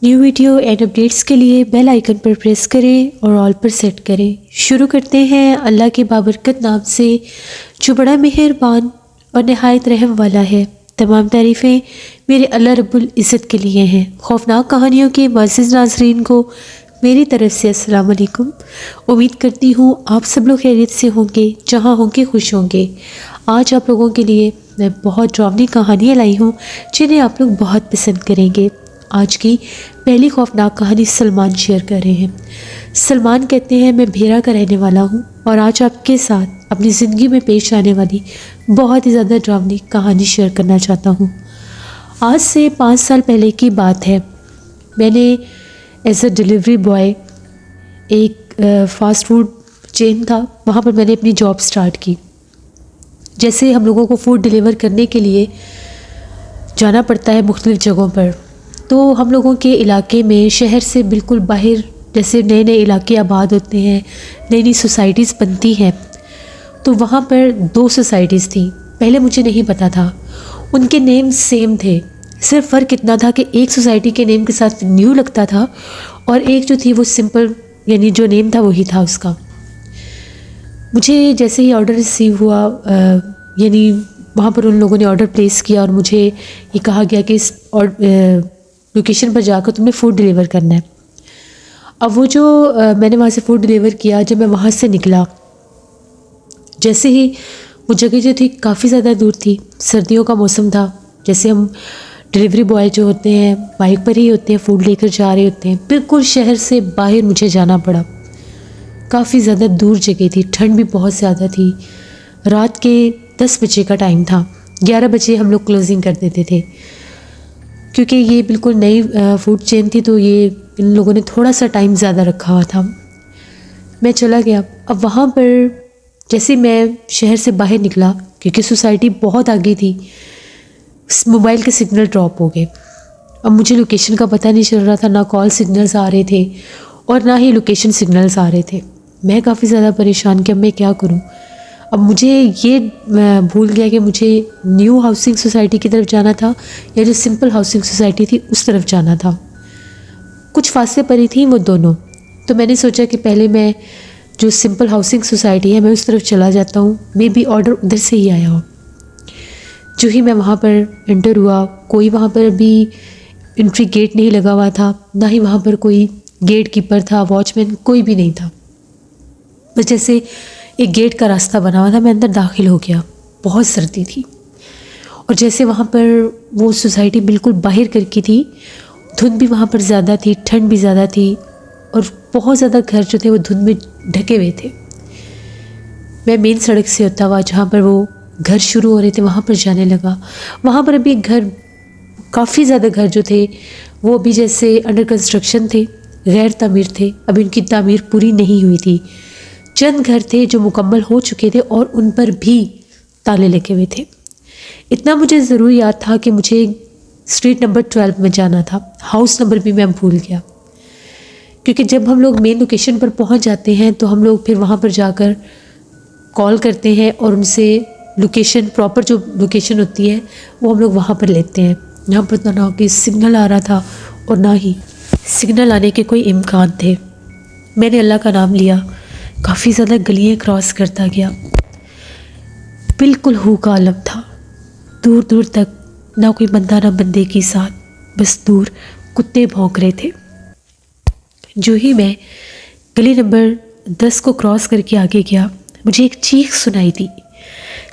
New video and updates کے لیے bell icon پر press کریں اور آل پر سیٹ کریں۔ شروع کرتے ہیں اللہ کے بابرکت نام سے جو بڑا مہربان اور نہایت رحم والا ہے۔ تمام تعریفیں میرے اللہ رب العزت کے لیے ہیں۔ خوفناک کہانیوں کے معزز ناظرین کو میری طرف سے السلام علیکم۔ امید کرتی ہوں آپ سب لوگ خیریت سے ہوں گے، جہاں ہوں گے خوش ہوں گے۔ آج آپ لوگوں کے لیے میں بہت ڈراؤنی کہانیاں لائی ہوں جنہیں آپ لوگ بہت پسند کریں گے۔ آج کی پہلی خوفناک کہانی سلمان شیئر کر رہے ہیں۔ سلمان کہتے ہیں میں بھیرا کا رہنے والا ہوں اور آج آپ کے ساتھ اپنی زندگی میں پیش آنے والی بہت ہی زیادہ ڈراؤنی کہانی شیئر کرنا چاہتا ہوں۔ آج سے 5 سال پہلے کی بات ہے۔ میں نے ایز اے ڈیلیوری بوائے ایک فاسٹ فوڈ چین تھا، وہاں پر میں نے اپنی جاب سٹارٹ کی۔ جیسے ہم لوگوں کو فوڈ ڈیلیور کرنے کے لیے جانا پڑتا ہے مختلف جگہوں پر، تو ہم لوگوں کے علاقے میں شہر سے بالکل باہر جیسے نئے نئے علاقے آباد ہوتے ہیں، نئی نئی سوسائٹیز بنتی ہیں، تو وہاں پر 2 سوسائٹیز تھیں۔ پہلے مجھے نہیں پتہ تھا، ان کے نیم سیم تھے، صرف فرق اتنا تھا کہ ایک سوسائٹی کے نیم کے ساتھ نیو لگتا تھا اور ایک جو تھی وہ سمپل، یعنی جو نیم تھا وہی تھا اس کا۔ مجھے جیسے ہی آرڈر ریسیو ہوا، یعنی وہاں پر ان لوگوں نے آرڈر پلیس کیا اور مجھے یہ کہا گیا کہ اس لوکیشن پر جا کر تم نے فوڈ ڈیلیور کرنا ہے۔ اب وہ جو میں نے وہاں سے فوڈ ڈیلیور کیا، جب میں وہاں سے نکلا، جیسے ہی وہ جگہ جو تھی کافی زیادہ دور تھی، سردیوں کا موسم تھا، جیسے ہم ڈیلیوری بوائے جو ہوتے ہیں بائک پر ہی ہوتے ہیں، فوڈ لے کر جا رہے ہوتے ہیں، بالکل شہر سے باہر مجھے جانا پڑا۔ کافی زیادہ دور جگہ تھی، ٹھنڈ بھی بہت زیادہ تھی، رات کے 10 بجے کا ٹائم تھا، 11 بجے ہم لوگ کلوزنگ کر دیتے تھے، کیونکہ یہ بالکل نئی فوڈ چین تھی تو یہ ان لوگوں نے تھوڑا سا ٹائم زیادہ رکھا ہوا تھا۔ میں چلا گیا۔ اب وہاں پر جیسے میں شہر سے باہر نکلا، کیونکہ سوسائٹی بہت آگے تھی، موبائل کے سگنل ڈراپ ہو گئے۔ اب مجھے لوکیشن کا پتہ نہیں چل رہا تھا، نہ کال سگنلز آ رہے تھے اور نہ ہی لوکیشن سگنلز آ رہے تھے۔ میں کافی زیادہ پریشان کہ اب میں کیا کروں۔ اب مجھے یہ بھول گیا کہ مجھے نیو ہاؤسنگ سوسائٹی کی طرف جانا تھا یا جو سمپل ہاؤسنگ سوسائٹی تھی اس طرف جانا تھا۔ کچھ فاصلے پر ہی تھیں وہ دونوں، تو میں نے سوچا کہ پہلے میں جو سمپل ہاؤسنگ سوسائٹی ہے میں اس طرف چلا جاتا ہوں، مے بی آرڈر ادھر سے ہی آیا ہو۔ جو ہی میں وہاں پر انٹر ہوا، کوئی وہاں پر ابھی انٹری گیٹ نہیں لگا ہوا تھا، نہ ہی وہاں پر کوئی گیٹ کیپر تھا، واچ مین کوئی بھی نہیں تھا، بس جیسے ایک گیٹ کا راستہ بنا ہوا تھا۔ میں اندر داخل ہو گیا، بہت سردی تھی اور جیسے وہاں پر وہ سوسائٹی بالکل باہر کر کی تھی، دھند بھی وہاں پر زیادہ تھی، ٹھنڈ بھی زیادہ تھی اور بہت زیادہ گھر جو تھے وہ دھند میں ڈھکے ہوئے تھے۔ میں مین سڑک سے ہوتا ہوا جہاں پر وہ گھر شروع ہو رہے تھے وہاں پر جانے لگا۔ وہاں پر ابھی گھر کافی زیادہ گھر جو تھے وہ ابھی جیسے انڈر کنسٹرکشن تھے، غیر تعمیر تھے، ابھی ان کی تعمیر پوری نہیں ہوئی تھی۔ چند گھر تھے جو مکمل ہو چکے تھے اور ان پر بھی تالے لگے ہوئے تھے۔ اتنا مجھے ضرور یاد تھا کہ مجھے اسٹریٹ نمبر 12 میں جانا تھا، ہاؤس نمبر بھی میں بھول گیا، کیونکہ جب ہم لوگ مین لوکیشن پر پہنچ جاتے ہیں تو ہم لوگ پھر وہاں پر جا کر کال کرتے ہیں اور ان سے لوکیشن، پراپر جو لوکیشن ہوتی ہے وہ ہم لوگ وہاں پر لیتے ہیں۔ یہاں پر نہ کہ سگنل آ رہا تھا اور نہ ہی سگنل آنے کے کوئی امکان تھے۔ میں نے اللہ کا نام لیا، کافی زیادہ گلیاں کراس کرتا گیا، بالکل ہو کا عالم تھا، دور دور تک نہ کوئی بندہ نہ بندے کی ساتھ، بس دور کتے بھونک رہے تھے۔ جو ہی میں گلی نمبر 10 کو کراس کر کے آگے گیا، مجھے ایک چیخ سنائی دی۔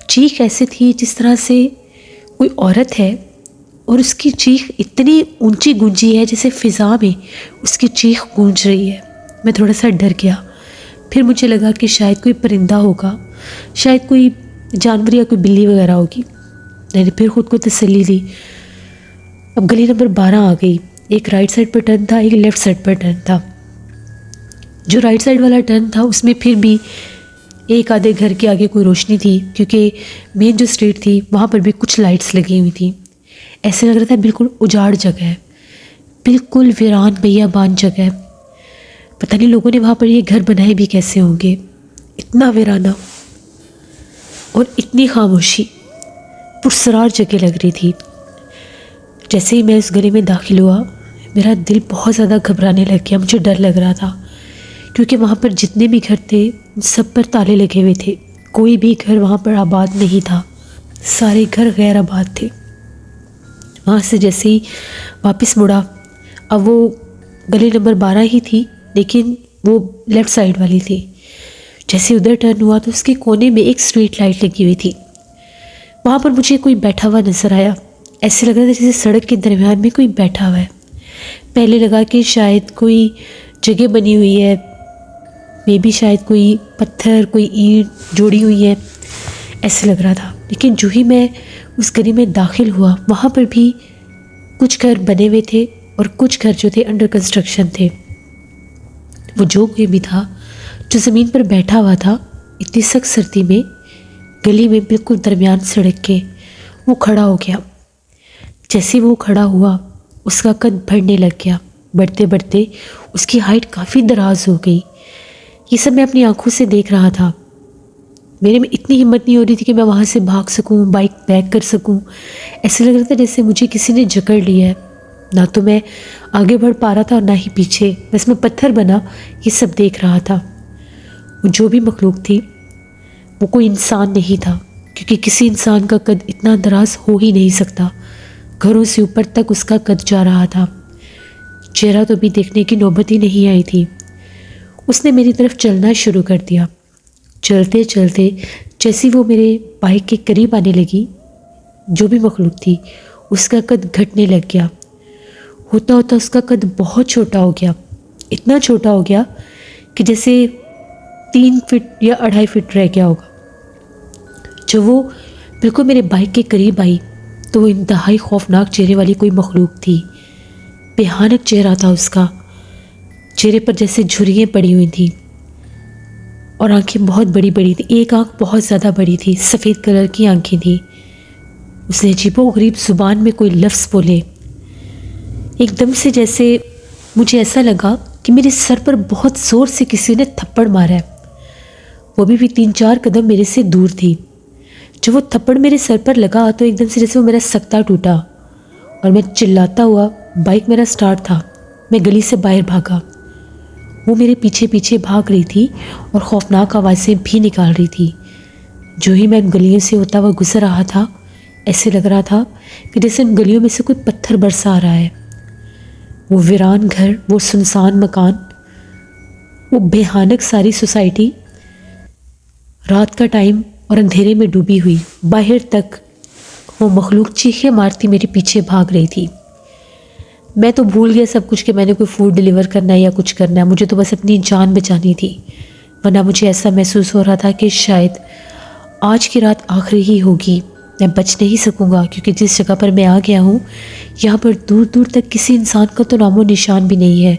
چیخ ایسے تھی جس طرح سے کوئی عورت ہے اور اس کی چیخ اتنی اونچی گونجی ہے جیسے فضا میں اس کی چیخ گونج رہی ہے۔ میں تھوڑا سا ڈر گیا، پھر مجھے لگا کہ شاید کوئی پرندہ ہوگا، شاید کوئی جانور یا کوئی بلی وغیرہ ہوگی۔ میں نے پھر خود کو تسلی دی۔ اب گلی نمبر 12 آ گئی، ایک رائٹ سائڈ پر ٹرن تھا، ایک لیفٹ سائڈ پر ٹرن تھا۔ جو رائٹ سائڈ والا ٹرن تھا اس میں پھر بھی ایک آدھے گھر کے آگے کوئی روشنی تھی، کیونکہ مین جو اسٹریٹ تھی وہاں پر بھی کچھ لائٹس لگی ہوئی تھیں۔ ایسے لگ رہا تھا بالکل اجاڑ جگہ ہے، بالکل ویران بیابان جگہ ہے۔ پتہ نہیں لوگوں نے وہاں پر یہ گھر بنائے بھی کیسے ہوں گے، اتنا ویرانہ اور اتنی خاموشی۔ پرسرار جگہ لگ رہی تھی۔ جیسے ہی میں اس گلی میں داخل ہوا میرا دل بہت زیادہ گھبرانے لگ گیا، مجھے ڈر لگ رہا تھا کیونکہ وہاں پر جتنے بھی گھر تھے ان سب پر تالے لگے ہوئے تھے، کوئی بھی گھر وہاں پر آباد نہیں تھا، سارے گھر غیر آباد تھے۔ وہاں سے جیسے ہی واپس مڑا، اب وہ گلی نمبر 12 ہی تھی لیکن وہ لیفٹ سائیڈ والی تھی۔ جیسے ادھر ٹرن ہوا تو اس کے کونے میں ایک اسٹریٹ لائٹ لگی ہوئی تھی، وہاں پر مجھے کوئی بیٹھا ہوا نظر آیا۔ ایسے لگ رہا تھا جیسے سڑک کے درمیان میں کوئی بیٹھا ہوا ہے۔ پہلے لگا کہ شاید کوئی جگہ بنی ہوئی ہے، میں بھی شاید کوئی پتھر کوئی اینٹ جوڑی ہوئی ہے، ایسے لگ رہا تھا۔ لیکن جو ہی میں اس گلی میں داخل ہوا وہاں پر بھی کچھ گھر بنے ہوئے تھے اور کچھ گھر جو تھے انڈر کنسٹرکشن تھے۔ وہ جو کوئی بھی تھا جو زمین پر بیٹھا ہوا تھا اتنی سخت سردی میں گلی میں بالکل درمیان سڑک کے وہ کھڑا ہو گیا۔ جیسے وہ کھڑا ہوا اس کا قد بڑھنے لگ گیا، بڑھتے بڑھتے اس کی ہائٹ کافی دراز ہو گئی۔ یہ سب میں اپنی آنکھوں سے دیکھ رہا تھا۔ میرے میں اتنی ہمت نہیں ہو رہی تھی کہ میں وہاں سے بھاگ سکوں، بائک بیک کر سکوں۔ ایسے لگ رہا تھا جیسے مجھے کسی نے جکڑ لیا ہے، نہ تو میں آگے بڑھ پا رہا تھا اور نہ ہی پیچھے، بس میں پتھر بنا یہ سب دیکھ رہا تھا۔ وہ جو بھی مخلوق تھی وہ کوئی انسان نہیں تھا، کیونکہ کسی انسان کا قد اتنا دراز ہو ہی نہیں سکتا، گھروں سے اوپر تک اس کا قد جا رہا تھا۔ چہرہ تو بھی دیکھنے کی نوبت ہی نہیں آئی تھی۔ اس نے میری طرف چلنا شروع کر دیا۔ چلتے چلتے جیسی وہ میرے بائک کے قریب آنے لگی، جو بھی مخلوق تھی اس کا قد گھٹنے لگ گیا، ہوتا ہوتا اس کا قد بہت چھوٹا ہو گیا، اتنا چھوٹا ہو گیا کہ جیسے 3 فٹ یا 2.5 فٹ رہ گیا ہوگا۔ جب وہ بالکل میرے بائک کے قریب آئی تو وہ انتہائی خوفناک چہرے والی کوئی مخلوق تھی۔ بھیانک چہرہ تھا اس کا، چہرے پر جیسے جھریاں پڑی ہوئی تھیں اور آنکھیں بہت بڑی بڑی تھیں، ایک آنکھ بہت زیادہ بڑی تھی، سفید کلر کی آنکھیں تھیں۔ اس نے عجیب و غریب زبان میں کوئی لفظ بولے، ایک دم سے جیسے مجھے ایسا لگا کہ میرے سر پر بہت زور سے کسی نے تھپڑ مارا ہے۔ وہ بھی 3-4 قدم میرے سے دور تھی۔ جب وہ تھپڑ میرے سر پر لگا تو ایک دم سے جیسے وہ میرا سکتا ٹوٹا اور میں چلاتا ہوا، بائک میرا سٹارٹ تھا، میں گلی سے باہر بھاگا۔ وہ میرے پیچھے پیچھے بھاگ رہی تھی اور خوفناک آوازیں بھی نکال رہی تھی۔ جو ہی میں ان گلیوں سے ہوتا ہوا گزر رہا تھا ایسے لگ رہا تھا کہ جیسے ان گلیوں میں سے کوئی پتھر برسا آ رہا ہے۔ وہ ویران گھر، وہ سنسان مکان، وہ بھیانک ساری سوسائٹی، رات کا ٹائم اور اندھیرے میں ڈوبی ہوئی، باہر تک وہ مخلوق چیخیں مارتی میرے پیچھے بھاگ رہی تھی۔ میں تو بھول گیا سب کچھ کہ میں نے کوئی فوڈ ڈیلیور کرنا ہے یا کچھ کرنا ہے، مجھے تو بس اپنی جان بچانی تھی، ورنہ مجھے ایسا محسوس ہو رہا تھا کہ شاید آج کی رات آخری ہی ہوگی، میں بچ نہیں سکوں گا، کیونکہ جس جگہ پر میں آ گیا ہوں یہاں پر دور دور تک کسی انسان کا تو نام و نشان بھی نہیں ہے۔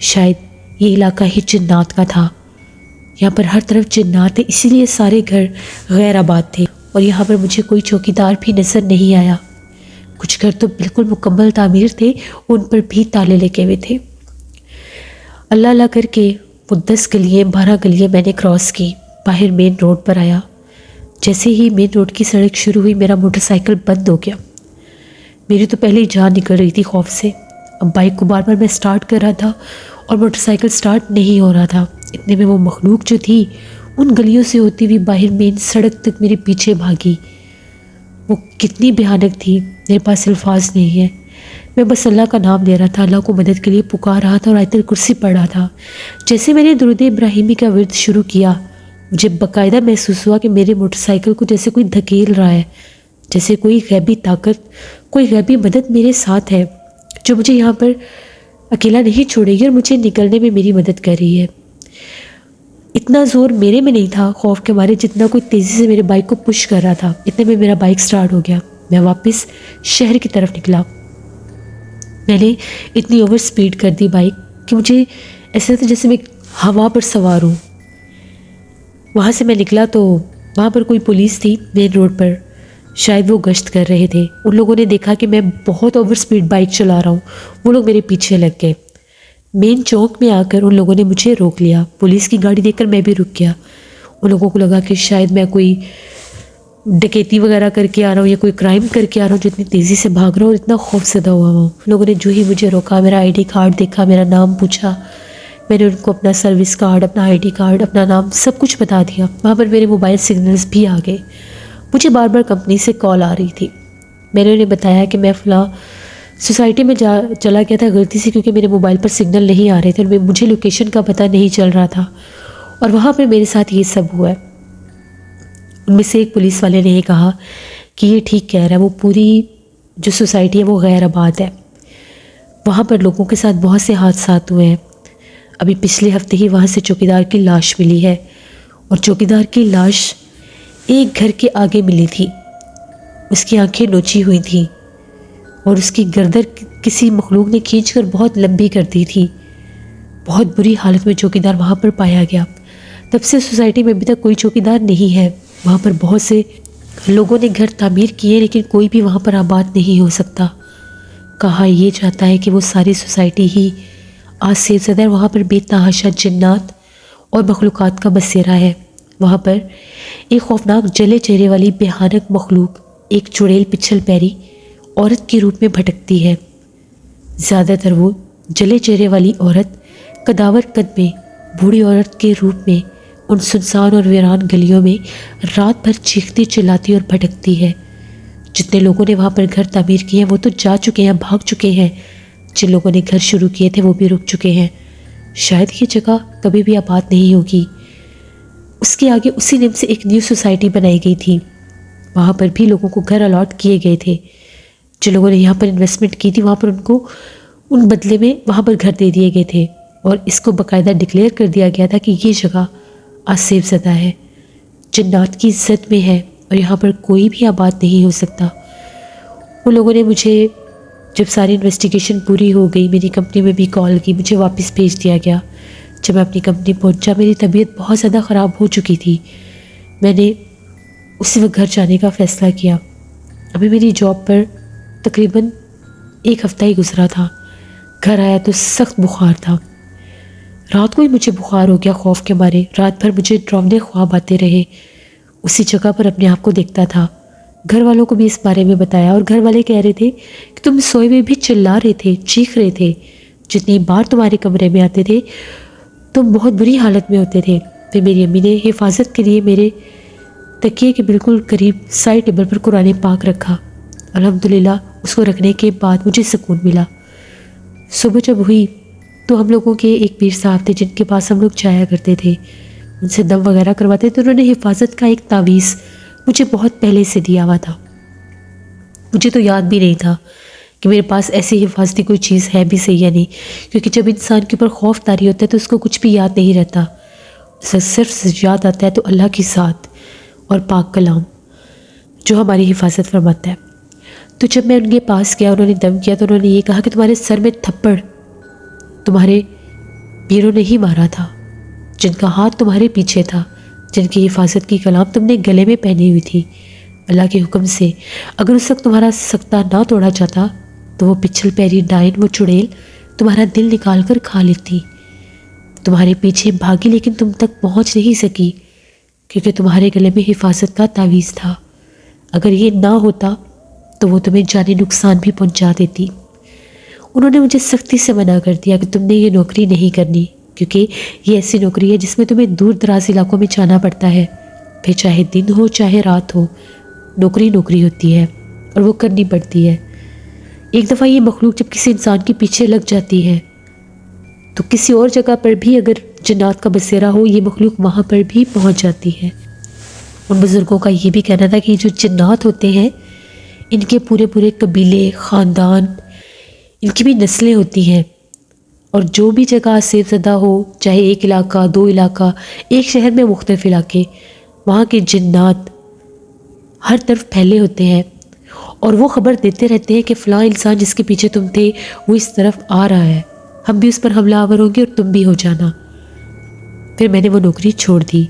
شاید یہ علاقہ ہی جنات کا تھا، یہاں پر ہر طرف جنات ہیں، اسی لیے سارے گھر غیر آباد تھے اور یہاں پر مجھے کوئی چوکیدار بھی نظر نہیں آیا۔ کچھ گھر تو بالکل مکمل تعمیر تھے، ان پر بھی تالے لگے ہوئے تھے۔ اللہ اللہ کر کے وہ 10 گلیاں 12 گلیاں میں نے کراس کی، باہر مین روڈ پر آیا۔ جیسے ہی مین روڈ کی سڑک شروع ہوئی میرا موٹر سائیکل بند ہو گیا۔ میری تو پہلے ہی جان نکل رہی تھی خوف سے۔ اب بائک کو بار بار میں سٹارٹ کر رہا تھا اور موٹر سائیکل سٹارٹ نہیں ہو رہا تھا۔ اتنے میں وہ مخلوق جو تھی ان گلیوں سے ہوتی ہوئی باہر مین سڑک تک میرے پیچھے بھاگی۔ وہ کتنی بھیانک تھی میرے پاس الفاظ نہیں ہے۔ میں بس اللہ کا نام لے رہا تھا، اللہ کو مدد کے لیے پکار رہا تھا اور آیت الکرسی پڑھ رہا تھا۔ جیسے میں نے درود ابراہیمی کا ورد شروع کیا مجھے باقاعدہ محسوس ہوا کہ میرے موٹر سائیکل کو جیسے کوئی دھکیل رہا ہے، جیسے کوئی غیبی طاقت، کوئی غیبی مدد میرے ساتھ ہے جو مجھے یہاں پر اکیلا نہیں چھوڑے گی اور مجھے نکلنے میں میری مدد کر رہی ہے۔ اتنا زور میرے میں نہیں تھا خوف کے مارے جتنا کوئی تیزی سے میرے بائک کو پش کر رہا تھا۔ اتنے میں میرا بائک سٹارٹ ہو گیا، میں واپس شہر کی طرف نکلا۔ میں نے اتنی اوور سپیڈ کر دی بائک کہ مجھے ایسا تھا جیسے میں ہوا پر سوار ہوں۔ وہاں سے میں نکلا تو وہاں پر کوئی پولیس تھی مین روڈ پر، شاید وہ گشت کر رہے تھے۔ ان لوگوں نے دیکھا کہ میں بہت اوور سپیڈ بائک چلا رہا ہوں، وہ لوگ میرے پیچھے لگ گئے۔ مین چوک میں آ کر ان لوگوں نے مجھے روک لیا، پولیس کی گاڑی دیکھ کر میں بھی رک گیا۔ ان لوگوں کو لگا کہ شاید میں کوئی ڈکیتی وغیرہ کر کے آ رہا ہوں یا کوئی کرائم کر کے آ رہا ہوں جو اتنی تیزی سے بھاگ رہا ہوں اور اتنا خوف زدہ ہوا ہوں. لوگوں نے جو ہی مجھے روکا، میرا آئی ڈی کارڈ دیکھا، میرا نام پوچھا، میں نے ان کو اپنا سروس کارڈ، اپنا آئی ڈی کارڈ، اپنا نام سب کچھ بتا دیا. وہاں پر میرے موبائل سگنلز بھی آ گئے. مجھے بار بار کمپنی سے کال آ رہی تھی. میں نے انہیں بتایا کہ میں فلاں سوسائٹی میں چلا گیا تھا غلطی سے کیونکہ میرے موبائل پر سگنل نہیں آ رہے تھے اور مجھے لوکیشن کا پتہ نہیں چل رہا تھا، اور وہاں پہ میرے ساتھ یہ سب ہوا ہے. ان میں سے ایک پولیس والے نے یہ کہا کہ یہ ٹھیک کہہ رہا ہے، وہ پوری جو سوسائٹی ہے وہ غیر آباد ہے، وہاں پر لوگوں کے ساتھ بہت سے حادثات ہوئے ہیں. ابھی پچھلے ہفتے ہی وہاں سے چوکیدار کی لاش ملی ہے، اور چوکیدار کی لاش ایک گھر کے آگے ملی تھی. اس کی آنکھیں نوچی ہوئی تھیں اور اس کی گردن کسی مخلوق نے کھینچ کر بہت لمبی کر دی تھی. بہت بری حالت میں چوکیدار وہاں پر پایا گیا. تب سے سوسائٹی میں ابھی تک کوئی چوکیدار نہیں ہے. وہاں پر بہت سے لوگوں نے گھر تعمیر کیے لیکن کوئی بھی وہاں پر آباد نہیں ہو سکتا. کہا یہ جاتا ہے کہ وہ ساری سوسائٹی ہی آج سے زدہ وہاں پر بے تحاشا جنات اور مخلوقات کا بسیرا ہے. وہاں پر ایک خوفناک جلے چہرے والی بھیانک مخلوق ایک چڑیل پچھل پیری عورت کے روپ میں بھٹکتی ہے. زیادہ تر وہ جلے چہرے والی عورت کداور قد میں بوڑھی عورت کے روپ میں ان سنسان اور ویران گلیوں میں رات بھر چیختی چلاتی اور بھٹکتی ہے. جتنے لوگوں نے وہاں پر گھر تعمیر کیے ہیں وہ تو جا چکے ہیں، بھاگ چکے ہیں. جن لوگوں نے گھر شروع کیے تھے وہ بھی رک چکے ہیں. شاید یہ جگہ کبھی بھی آباد نہیں ہوگی. اس کے آگے اسی نیم سے ایک نیو سوسائٹی بنائی گئی تھی. وہاں پر بھی لوگوں کو گھر الاٹ کیے گئے تھے. جو لوگوں نے یہاں پر انویسٹمنٹ کی تھی وہاں پر ان کو ان بدلے میں وہاں پر گھر دے دیے گئے تھے، اور اس کو باقاعدہ ڈکلیئر کر دیا گیا تھا کہ یہ جگہ آج سیب زدہ ہے، جنات کی عزت میں ہے اور یہاں پر کوئی بھی آباد نہیں ہو سکتا. ان لوگوں نے مجھے جب ساری انویسٹیگیشن پوری ہو گئی میری کمپنی میں بھی کال کی، مجھے واپس بھیج دیا گیا. جب میں اپنی کمپنی پہنچا میری طبیعت بہت زیادہ خراب ہو چکی تھی. میں نے اسی وقت گھر جانے کا فیصلہ کیا. ابھی میری جاب پر تقریباً 1 ہفتہ ہی گزرا تھا. گھر آیا تو سخت بخار تھا. رات کو ہی مجھے بخار ہو گیا خوف کے مارے. رات بھر مجھے ڈراؤنے خواب آتے رہے. اسی جگہ پر اپنے آپ کو دیکھتا تھا. گھر والوں کو بھی اس بارے میں بتایا اور گھر والے کہہ رہے تھے کہ تم سوئے میں بھی چلا رہے تھے، چیخ رہے تھے. جتنی بار تمہارے کمرے میں آتے تھے تم بہت بری حالت میں ہوتے تھے. پھر میری امی نے حفاظت کے لیے میرے تکیے کے بالکل قریب سائڈ ٹیبل پر قرآن پاک رکھا. الحمدللہ اس کو رکھنے کے بعد مجھے سکون ملا. صبح جب ہوئی تو ہم لوگوں کے ایک پیر صاحب تھے جن کے پاس ہم لوگ جایا کرتے تھے، ان سے دم وغیرہ کرواتے تھے. انہوں نے حفاظت کا ایک تعویذ مجھے بہت پہلے سے دیا ہوا تھا. مجھے تو یاد بھی نہیں تھا کہ میرے پاس ایسی حفاظتی کوئی چیز ہے بھی صحیح یا نہیں، کیونکہ جب انسان کے اوپر خوف طاری ہوتا ہے تو اس کو کچھ بھی یاد نہیں رہتا. صرف یاد آتا ہے تو اللہ کی ذات اور پاک کلام جو ہماری حفاظت فرماتا ہے. تو جب میں ان کے پاس گیا انہوں نے دم کیا تو انہوں نے یہ کہا کہ تمہارے سر میں تھپڑ تمہارے پیروں نے ہی مارا تھا، جن کا ہاتھ تمہارے پیچھے تھا، جن کی حفاظت کی کلام تم نے گلے میں پہنی ہوئی تھی. اللہ کے حکم سے اگر اس وقت تمہارا سکتہ نہ توڑا جاتا تو وہ پچھل پیری ڈائن، وہ چڑیل تمہارا دل نکال کر کھا لیتی. تمہارے پیچھے بھاگی لیکن تم تک پہنچ نہیں سکی کیونکہ تمہارے گلے میں حفاظت کا تعویذ تھا. اگر یہ نہ ہوتا تو وہ تمہیں جانی نقصان بھی پہنچا دیتی. انہوں نے مجھے سختی سے منع کر دیا کہ تم نے یہ نوکری نہیں کرنی، کیونکہ یہ ایسی نوکری ہے جس میں تمہیں دور دراز علاقوں میں جانا پڑتا ہے. پھر چاہے دن ہو چاہے رات ہو، نوکری ہوتی ہے اور وہ کرنی پڑتی ہے. ایک دفعہ یہ مخلوق جب کسی انسان کے پیچھے لگ جاتی ہے تو کسی اور جگہ پر بھی اگر جنات کا بسیرا ہو یہ مخلوق وہاں پر بھی پہنچ جاتی ہے. ان بزرگوں کا یہ بھی کہنا تھا کہ جو جنات ہوتے ہیں ان کے پورے قبیلے، خاندان، ان کی بھی نسلیں ہوتی ہیں، اور جو بھی جگہ سیب زدہ ہو، چاہے ایک علاقہ، 2 علاقہ، ایک شہر میں مختلف علاقے، وہاں کے جنات ہر طرف پھیلے ہوتے ہیں اور وہ خبر دیتے رہتے ہیں کہ فلاں انسان جس کے پیچھے تم تھے وہ اس طرف آ رہا ہے، ہم بھی اس پر حملہ آور ہوں گے اور تم بھی ہو جانا. پھر میں نے وہ نوکری چھوڑ دی،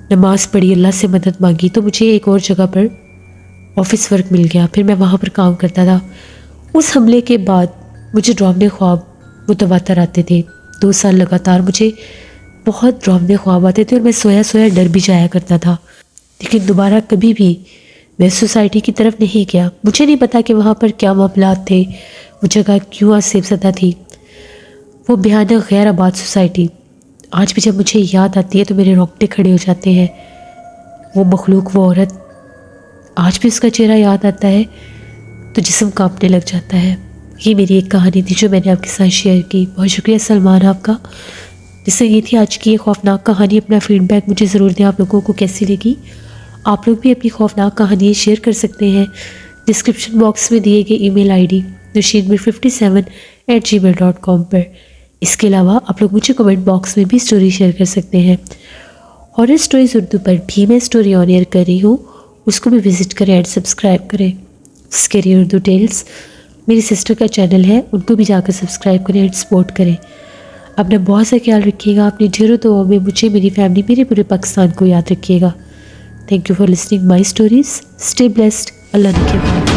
نماز پڑھی، اللہ سے مدد مانگی تو مجھے ایک اور جگہ پر آفس ورک مل گیا. پھر میں وہاں پر کام کرتا تھا. اس حملے کے بعد مجھے ڈراؤنے خواب متواتر آتے تھے. 2 سال لگاتار مجھے بہت ڈراؤنے خواب آتے تھے اور میں سویا ڈر بھی جایا کرتا تھا. لیکن دوبارہ کبھی بھی میں سوسائٹی کی طرف نہیں گیا. مجھے نہیں پتا کہ وہاں پر کیا معاملات تھے، وہ جگہ کیوں آسیب زدہ تھی. وہ بھیانک غیر آباد سوسائٹی آج بھی جب مجھے یاد آتی ہے تو میرے رونگٹے کھڑے ہو جاتے ہیں. وہ مخلوق، وہ عورت، آج بھی اس کا چہرہ یاد آتا ہے تو جسم کانپنے لگ جاتا ہے. یہ میری ایک کہانی تھی جو میں نے آپ کے ساتھ شیئر کی. بہت شکریہ سلمان آپ کا. جس سے یہ تھی آج کی یہ خوفناک کہانی. اپنا فیڈ بیک مجھے ضرور دیں آپ لوگوں کو کیسی لگی. آپ لوگ بھی اپنی خوفناک کہانی شیئر کر سکتے ہیں ڈسکرپشن باکس میں دیے گئے ای میل آئی ڈی nasheenmir57@gmail.com پر. اس کے علاوہ آپ لوگ مجھے کمنٹ باکس میں بھی سٹوری شیئر کر سکتے ہیں. ہارر سٹوریز اردو پر بھی میں سٹوری آن ایئر کر رہی ہوں، اس کو بھی وزٹ کریں اینڈ سبسکرائب کریں. اسکیری اردو ٹیلز میری سسٹر کا چینل ہے، ان کو بھی جا کر سبسکرائب کریں اینڈ سپورٹ کریں. اپنا بہت سا خیال رکھیے گا. اپنی ڈھیروں دعاؤں میں مجھے، میری فیملی، میرے پورے پاکستان کو یاد رکھیے گا. Thank you for listening my stories. Stay blessed. Allah نے